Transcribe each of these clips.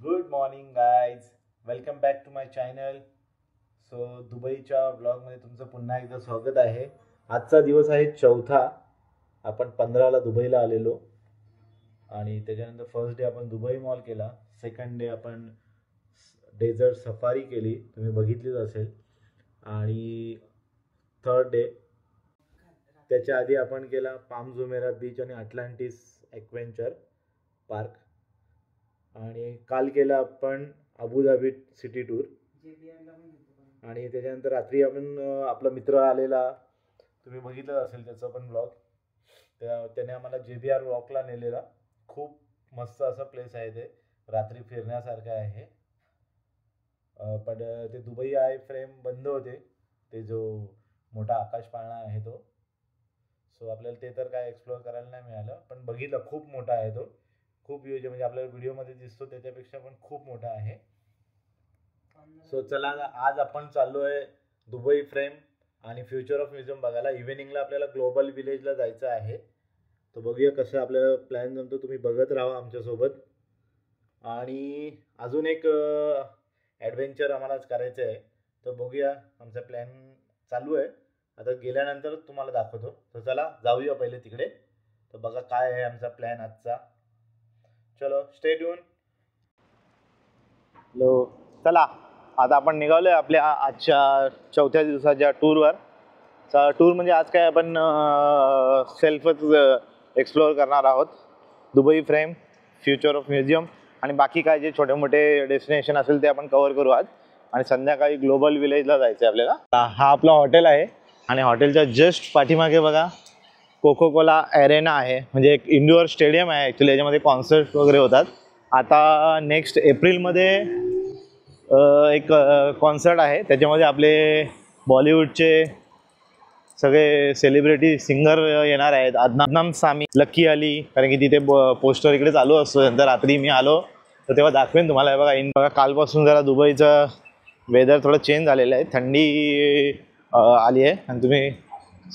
Good morning guys, welcome back to my channel. So दुबईच्या ब्लॉगमध्ये तुमचं पुन्हा एकदा स्वागत आहे. आजचा दिवस आहे चौथा. आपण 15ला दुबईला आलेलो आणि त्याच्यानंतर फर्स्ट डे आपण दुबई मॉल केला. सेकंड डे आपण डेझर्ट सफारी केली, तुम्ही बघितलीच असेल. आणि थर्ड डे त्याच्या आधी आपण केला पाम जुमेरा बीच आणि अटलांटिस ॲडव्हेंचर पार्क. आणि काल केला आपण अबुधाबी सिटी टूर. आणि त्याच्यानंतर रात्री आपण आपला मित्र आलेला, तुम्ही बघितलं असेल त्याचा पण ब्लॉग. त्याने आम्हाला JBR वॉकला नेलेला. खूप मस्त असा प्लेस आहे, ते रात्री फिरण्यासारखं आहे. पण ते दुबई आय फ्रेम बंद होते, ते जो मोठा आकाश पाळणा आहे तो. सो आपल्याला ते तर काय एक्सप्लोअर करायला नाही मिळालं, पण बघितलं खूप मोठा आहे तो. खूप यूज म्हणजे आपल्याला व्हिडिओमध्ये दिसतो त्याच्यापेक्षा पण खूप मोठा आहे. सो चला आज आपण चाललो आहे दुबई फ्रेम आणि फ्युचर ऑफ म्युझियम बघायला. इव्हिनिंगला आपल्याला ग्लोबल विलेजला जायचं आहे. तर बघूया कसं आपल्याला प्लॅन जमतो, तुम्ही बघत राहा आमच्यासोबत. आणि अजून एक ॲडव्हेंचर आम्हालाच करायचं आहे, तर बघूया. आमचा प्लॅन चालू आहे, आता गेल्यानंतर तुम्हाला दाखवतो. तर चला जाऊया पहिले तिकडे, तर बघा काय आहे आमचा प्लॅन आजचा. चलो स्टे ट्यून. हॅलो, चला आता आपण निघालोय आपल्या आजच्या चौथ्या दिवसाच्या टूरवर. टूर म्हणजे आज काय आपण सेल्फच एक्सप्लोअर करणार आहोत. Dubai frame, future of museum आणि बाकी काय जे छोटे मोठे डेस्टिनेशन असेल ते आपण कव्हर करू आज. आणि संध्याकाळी ग्लोबल विलेजला जायचं आहे आपल्याला. हा आपला हॉटेल आहे आणि हॉटेलच्या जस्ट पाठीमागे बघा कोको कोला अरेना आहे, म्हणजे एक इंडोअर स्टेडियम आहे ॲक्च्युली. याच्यामध्ये कॉन्सर्ट वगैरे होतात. आता नेक्स्ट एप्रिलमध्ये एक कॉन्सर्ट आहे, त्याच्यामध्ये आपले बॉलिवूडचे सगळे सेलिब्रिटी सिंगर येणार आहेत. अदनान सामी, लकी अली, कारण की तिथे पोस्टर इकडे चालू असतो. नंतर रात्री मी आलो तर तेव्हा दाखवेन तुम्हाला. बघा कालपासून जरा दुबईचं वेदर थोडं चेंज झालेलं आहे, थंडी आली आहे. आणि तुम्ही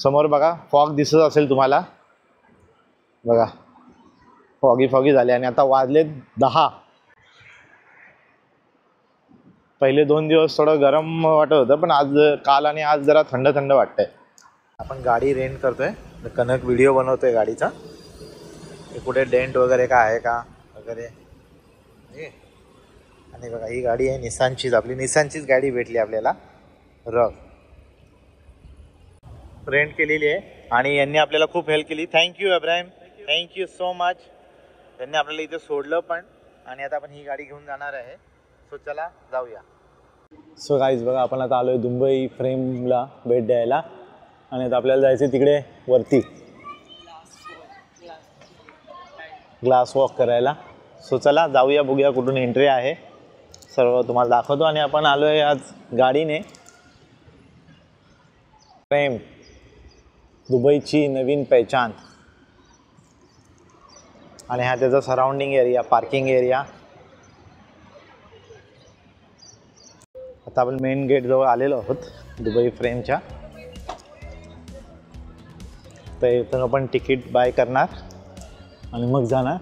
समोर बघा फॉग दिसत असेल तुम्हाला, बघा फॉगी झाले. आणि आता वाजले 10. पहिले 2 दिवस थोडं गरम वाटत होतं, पण आज काल आणि आज जरा थंड वाटतंय. आपण गाडी रेंट करतोय, कनक व्हिडिओ बनवतोय गाडीचा. कुठे डेंट वगैरे का आहे का वगैरे. आणि बघा ही गाडी आहे निसानचीच, आपली निसानचीच गाडी भेटली आपल्याला. रेंट केलेली आहे आणि यांनी आपल्याला खूप हेल्प केली. Thank you Ibrahim, thank you so much. त्यांनी आपल्याला इथे सोडलं पण. आणि आता आपण ही गाडी घेऊन जाणार आहे. सो चला जाऊया. सो गाईज बघा आपण आता आलो आहे दुबई फ्रेमला भेट द्यायला. आणि आता आपल्याला जायचं तिकडे वरती ग्लास वॉक करायला. सो चला जाऊया, बघूया कुठून एंट्री आहे, सर्व तुम्हाला दाखवतो. आणि आपण आलो आहे आज गाडीने. फ्रेम, दुबईची नवीन पहचान. आणि हा त्याचा सराउंडिंग एरिया, पार्किंग एरिया. आता आपण मेन गेट जवळ आलेलो आहोत दुबई फ्रेमच्या. तर इथून आपण तिकीट बाय करणार आणि मग जाणार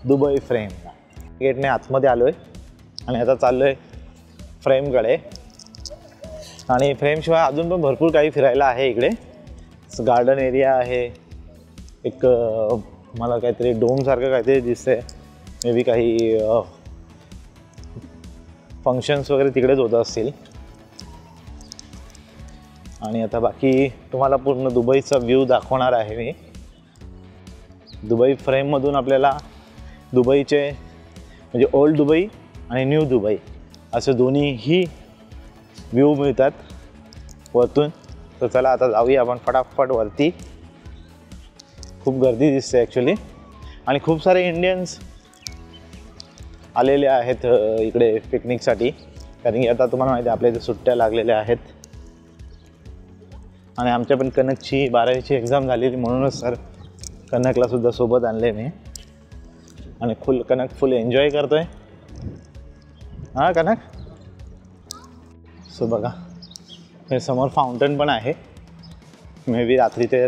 दुबई फ्रेमला. गेटने आतमध्ये आलो आहे आणि आता चाललो आहे फ्रेमकडे. आणि फ्रेमशिवाय अजून पण भरपूर काही फिरायला आहे इकडे. गार्डन एरिया आहे, एक मला काहीतरी डोमसारखं काहीतरी दिसतंय. मे बी काही फंक्शन्स वगैरे तिकडेच होत असतील. आणि आता बाकी तुम्हाला पूर्ण दुबईचा व्ह्यू दाखवणार आहे मी. दुबई फ्रेममधून आपल्याला दुबईचे म्हणजे ओल्ड दुबई आणि न्यू दुबई असे दोन्हीही व्ह्यू मिळतात वरतून. तर चला आता जाऊया आपण फटाफट वरती. खूप गर्दी दिसते ॲक्च्युली आणि खूप सारे इंडियन्स आलेले आहेत इकडे पिकनिकसाठी. कारण की आता तुम्हाला माहिती आहे आपल्या इथे सुट्ट्या लागलेल्या आहेत. आणि आमच्या पण कनकची 12वीची एक्झाम झालेली, म्हणूनच सर कनकला सुद्धा सोबत आणले मी. आणि कनक फुल एन्जॉय करतोय. हां कनक. सो बघा हे समोर फाउंटन पण आहे. मे बी रात्री ते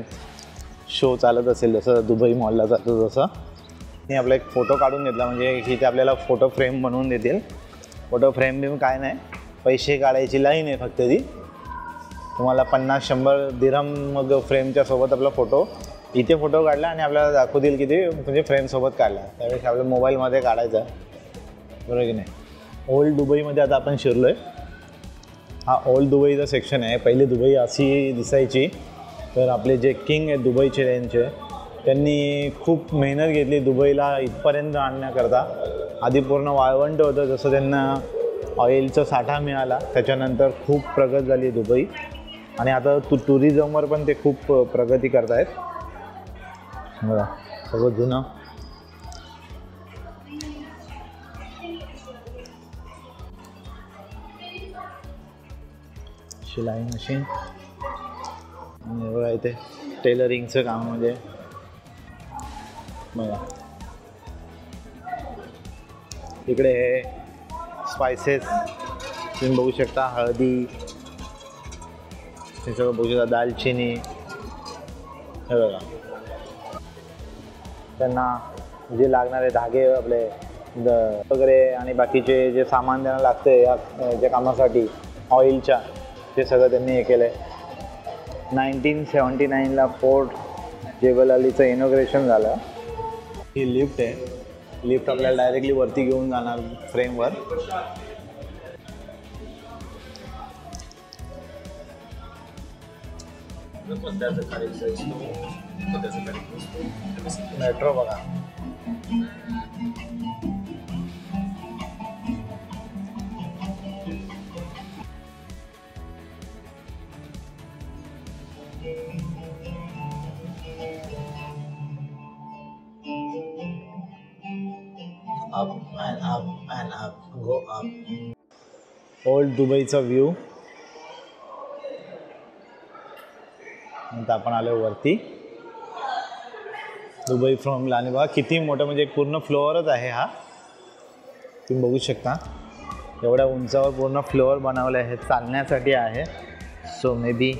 शो चालत असेल, जसं दुबई मॉलला जातो तसं. आपला एक फोटो काढून घेतला, म्हणजे इथे आपल्याला फोटो फ्रेम बनवून देतील. फोटो फ्रेम बिम काय नाही, पैसे काढायची लाईन आहे फक्त ती. तुम्हाला 50-100 दिरहम मग फ्रेमच्या सोबत आपला फोटो इथे फोटो काढला आणि आपल्याला दाखवतील की ते म्हणजे फ्रेमसोबत काढला. त्यावेळेस आपल्या मोबाईलमध्ये काढायचा, बरोबर की नाही. ओल्ड दुबईमध्ये आता आपण शिरलो आहे. हा ओल्ड दुबईचा सेक्शन आहे. पहिली दुबई अशी दिसायची. तर आपले जे किंग आहेत दुबईचे त्यांचे, त्यांनी खूप मेहनत घेतली दुबईला इथपर्यंत आणण्याकरता. आधी पूर्ण वाळवंट होतं, जसं त्यांना ऑइलचा साठा मिळाला त्याच्यानंतर खूप प्रगत झाली दुबई. आणि आता टुरिझमवर पण ते खूप प्रगती करत आहेत. बघा सगळं जुनं. शिलाई मशीन बघा, इथे टेलरिंगचं काम म्हणजे बघा. इकडे हे स्पायसेस तुम्ही बघू शकता, हळदी हे सगळं बघू शकता, दालचिनी हे बघा. त्यांना जे लागणारे धागे आपले वगैरे आणि बाकीचे जे सामान त्यांना लागते या ज्या कामासाठी ऑइलच्या, ते सगळं त्यांनी हे केलं आहे. 1979ला फोर्ट जेबल अलीचं इनॉग्रेशन झालं. ही लिफ्ट आहे. लिफ्ट आपल्याला डायरेक्टली वरती घेऊन जाणार फ्रेमवर. मेट्रो बघा. up and up and up, go up. Old दुबईचा व्ह्यू. नंतर आपण आलो वरती दुबई फ्रॉमला. आणि बघा किती मोठं, म्हणजे एक पूर्ण फ्लोअरच आहे हा. तुम्ही बघू शकता एवढ्या उंचावर पूर्ण फ्लोअर बनवलं आहे, चालण्यासाठी आहे. सो मे बी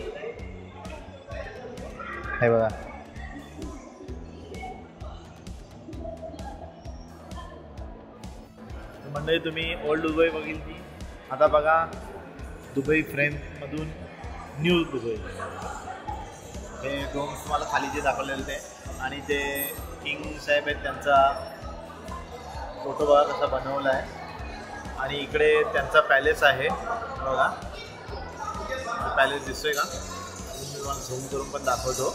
हे बघा. म्हणजे तुम्ही ओल्ड दुबई बघितली. आता बघा दुबई फ्रेममधून न्यू दुबई. हे डोम्स तुम्हाला खाली जे दाखवलेलं ते, आणि ते किंग साहेब आहेत त्यांचा फोटो बघा कसा बनवला आहे. आणि इकडे त्यांचा पॅलेस आहे बघा. पॅलेस दिसतोय का? मी तुम्हाला झूम करून पण दाखवतो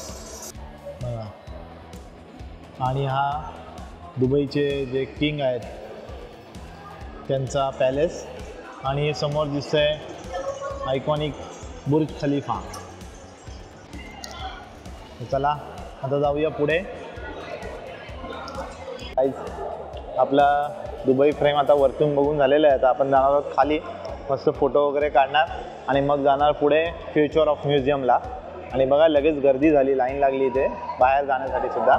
बघा. आणि हा दुबईचे जे किंग आहेत त्यांचा पॅलेस. आणि समोर दिसतंय आयकॉनिक बुर्ज खलिफा. चला आता जाऊया पुढे. आपला दुबई फ्रेम आता वरतून बघून झालेला आहे. आता आपण जाणार आहोत खाली, मस्त फोटो वगैरे काढणार आणि मग जाणार पुढे फ्युचर ऑफ म्युझियमला. आणि बघा लगेच गर्दी झाली, लाईन लागली इथे बाहेर जाण्यासाठी सुद्धा.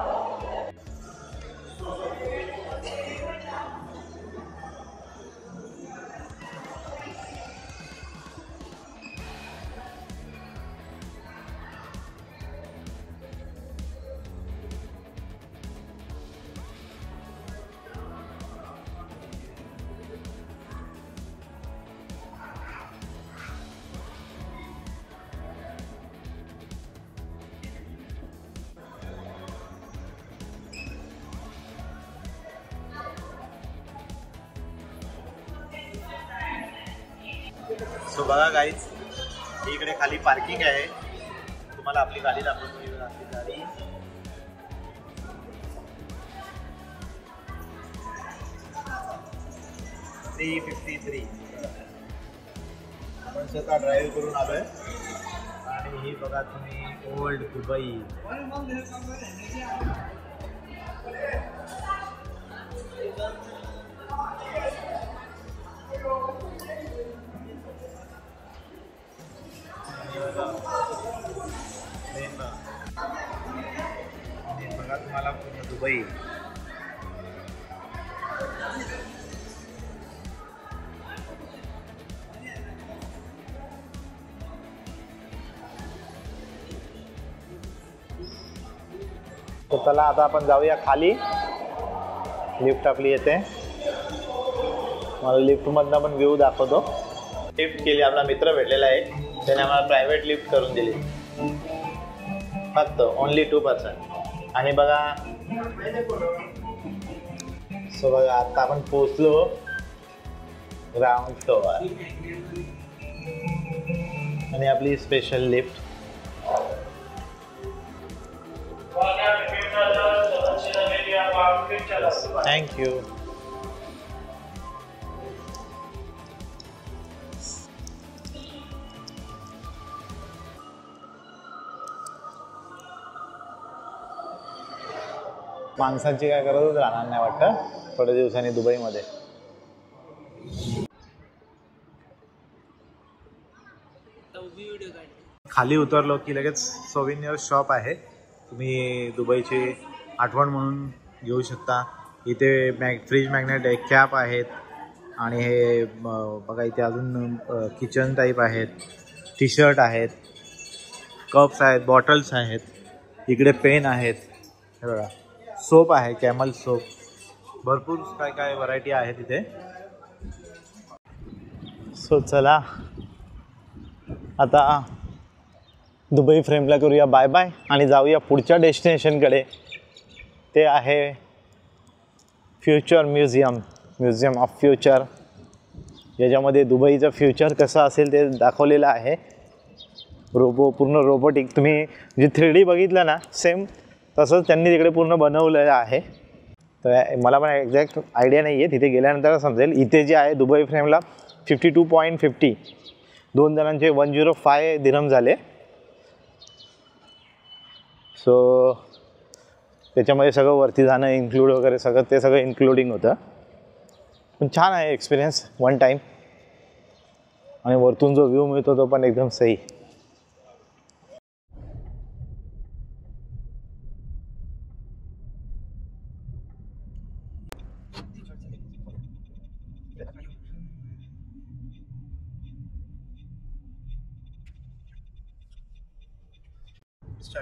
सो बघा गाईज, इकडे खाली पार्किंग आहे. तुम्हाला आपली गाडी दाखवतो. आपली गाडी 353. आपण स्वतः ड्राईव्ह करून आलोय. आणि ही बघा तुम्ही ओल्ड दुबई. बघा तुम्हाला पूर्ण दुबई. तर चला आता आपण जाऊया खाली. लिफ्ट आपली येते. मला लिफ्टमधनं पण व्ह्यू दाखवतो. लिफ्ट केली, आपला मित्र भेटलेला आहे, त्याने आम्हाला प्रायव्हेट लिफ्ट करून दिली, फक्त ओनली 2 पर्सन. आणि बघा, सो बघा आता आपण पोचलो ग्राउंड फ्लोअर आणि आपली स्पेशल लिफ्ट. थँक्यू. माणसांची काय गरजच राहणार नाही वाटतं थोड्या दिवसांनी दुबईमध्ये. खाली उतरलो की लगेच सोविनियर शॉप आहे, तुम्ही दुबईची आठवण म्हणून घेऊ शकता. इथे फ्रीज मॅग्नेट आहे, कॅप आहेत आणि हे बघा इथे अजून किचन टाईप आहेत, टी शर्ट आहेत, कप्स आहेत, बॉटल्स आहेत, इकडे पेन आहेत, हे बघा सोप आहे, कॅमल सोप, भरपूर काय काय व्हरायटी आहे तिथे. सो चला आता दुबई फ्रेमला करूया बाय बाय आणि जाऊया पुढच्या डेस्टिनेशनकडे. ते आहे फ्युचर म्युझियम ऑफ फ्युचर. याच्यामध्ये दुबईचं फ्युचर कसं असेल ते दाखवलेलं आहे. पूर्ण रोबोटिक, तुम्ही जे 3D बघितलं ना सेम तसंच त्यांनी तिकडे पूर्ण बनवलेलं आहे. तर मला पण एक्झॅक्ट आयडिया नाही आहे, तिथे गेल्यानंतर समजेल. इथे जे आहे दुबई फ्रेमला 52.50, 2 जणांचे 105 दिरहम झाले. सो त्याच्यामध्ये सगळं वरती जाणं इन्क्लूड वगैरे सगळं इन्क्लुडिंग होतं. पण छान आहे एक्सपिरियन्स, 1 टाईम. आणि वरतून जो व्ह्यू मिळतो तो पण एकदम सही.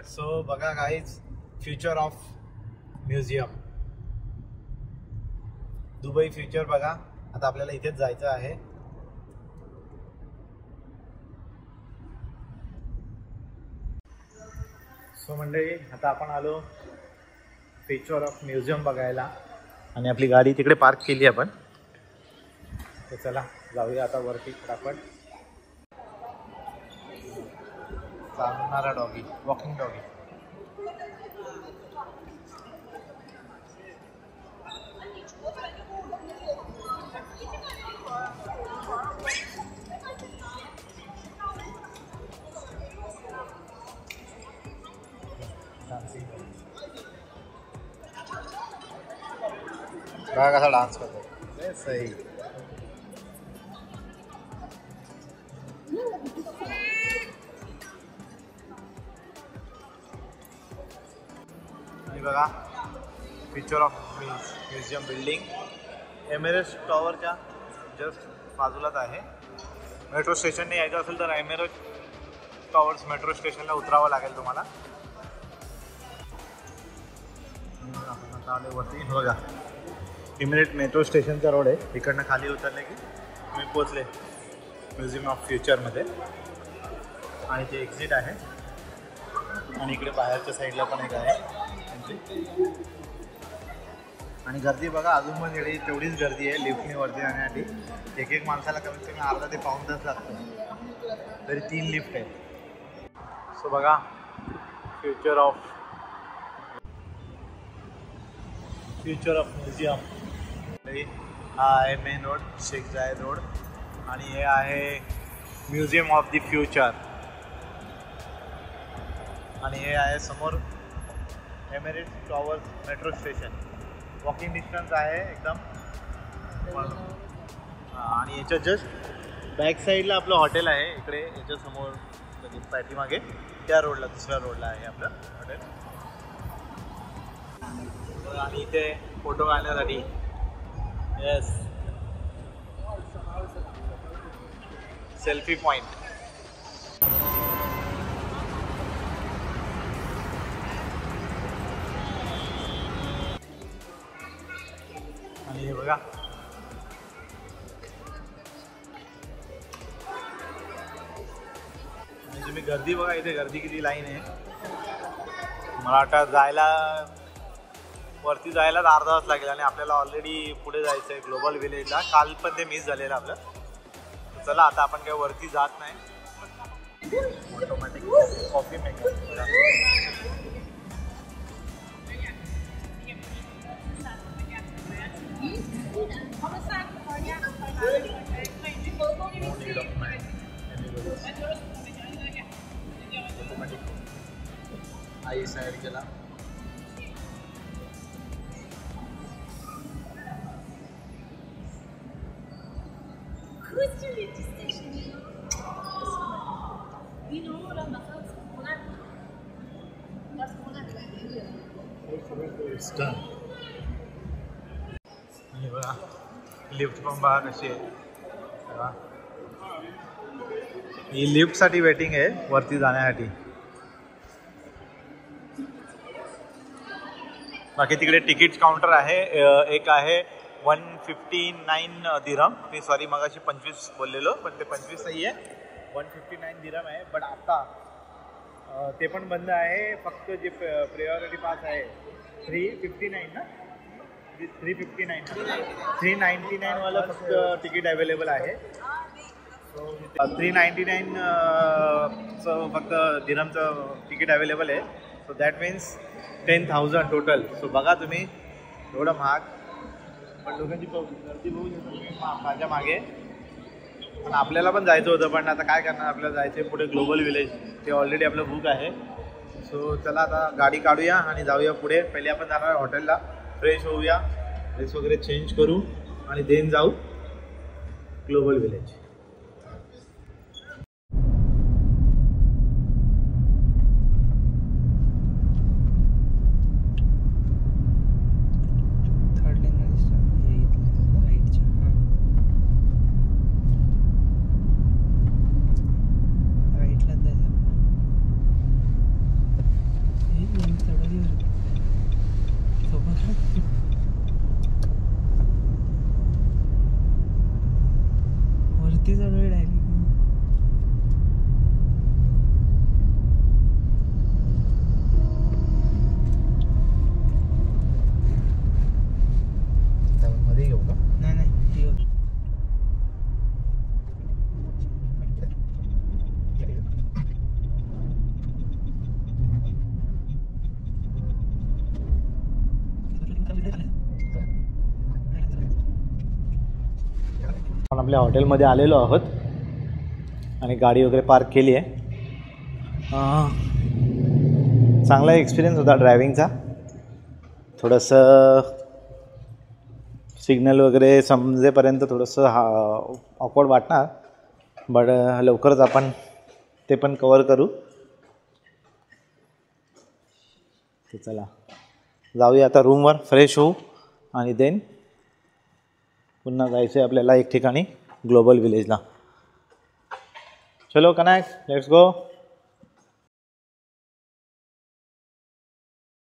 सो बघा guys, future of museum, Dubai future बघा. आता आपल्याला इथेच जायचं आहे. सो मंडळी, आता आपण आलो फ्युचर ऑफ म्युझियम बघायला आणि आपली गाडी तिकडे पार्क केली आपण. तर चला जाऊया आता वरती फटाफट. चालणारा डॉगी, वॉकिंग डॉगी. बघा कसा डान्स करतो, सही. आणि बघा future of museum building Emirates टॉवरच्या जस्ट बाजूलाच आहे. मेट्रो स्टेशनने यायचं असेल तर एमिरेट्स टॉवर्स मेट्रो स्टेशनला उतरावं लागेल तुम्हाला. आपण आले वरती, बघा एमिरेट मेट्रो स्टेशनचा रोड आहे. इकडनं खाली उतरले की तुम्ही पोचले म्युझियम ऑफ फ्युचरमध्ये. आणि ते एक्झिट आहे आणि इकडे बाहेरच्या साईडला पण एक आहे एंट्री. आणि गर्दी बघा अजून पण तेवढीच गर्दी आहे लिफ्टने वरती जाण्यासाठी. एक माणसाला कमीत कमी अर्धा ते पाऊण तास लागतो, तरी 3 लिफ्ट आहेत. सो बघा फ्युचर ऑफ म्युझियम. हा आहे मेन रोड, शेख जायद रोड. आणि हे आहे म्युझियम ऑफ द फ्युचर. आणि हे आहे समोर Emirates towers metro station. Walking distance आहे एकदम. आणि याच्या जस्ट बॅक साईडला आपलं हॉटेल आहे. इकडे याच्या समोर पाठीमागे त्या रोडला, दुसऱ्या रोडला आहे आपलं हॉटेल. आणि इथे फोटो काढण्यासाठी येस सेल्फी पॉइंट. बघा तुम्ही गर्दी बघा, इथे गर्दी किती लाईन आहे. मला वाटतं वरती जायला अर्धा तास लागेल आणि आपल्याला ऑलरेडी पुढे जायचं आहे ग्लोबल विलेजला. काल पण ते मिस झालेलं आपलं. चला आता आपण काही वरती जात नाही. Automatic coffee maker I side केला. आणि बघा लिफ्ट पण बघा कशी आहे. ही लिफ्टसाठी वेटिंग आहे वरती जाण्यासाठी. बाकी तिकडे तिकीट काउंटर आहे. एक आहे 159 दिरहम. मी सॉरी मगाशी 25 बोललेलो पण ते 25 नाही आहे, 159 दिरहम आहे. बट आता ते पण बंद आहे. फक्त जे प्रायोरिटी पास आहे 359 ना, 399 वाला फक्त तिकीट अवेलेबल आहे. सो 399 चं फक्त दिरहमचं तिकीट अवेलेबल आहे. So that means 10,000 total. So बघा तुम्ही एवढं महाग, पण लोकांची गर्दी बघू शकता तुम्ही माझ्या मागे. पण आपल्याला पण जायचं होतं, पण आता काय करणार, आपल्याला जायचं आहे पुढे ग्लोबल विलेज. ते ऑलरेडी आपलं बुक आहे. सो चला आता गाडी काढूया आणि जाऊया पुढे. पहिले आपण जाणार हॉटेलला, फ्रेश होऊया, ड्रेस वगैरे चेंज करू आणि देन जाऊ ग्लोबल विलेज. आपण आपल्या हॉटेलमध्ये आलेलो आहोत आणि गाडी वगैरे पार्क केली आहे. चांगला एक्सपिरियन्स होता ड्रायव्हिंगचा. थोडंसं सिग्नल वगैरे समजेपर्यंत थोडंसं ऑकवर्ड वाटणार, बट लवकरच आपण ते पण कवर करू. तर चला जाऊया आता रूमवर, फ्रेश होऊ आणि देन पुन्हा जायचं आहे आपल्याला एक ठिकाणी ग्लोबल विलेजला. चलो कनेक्ट, लेट्स गो.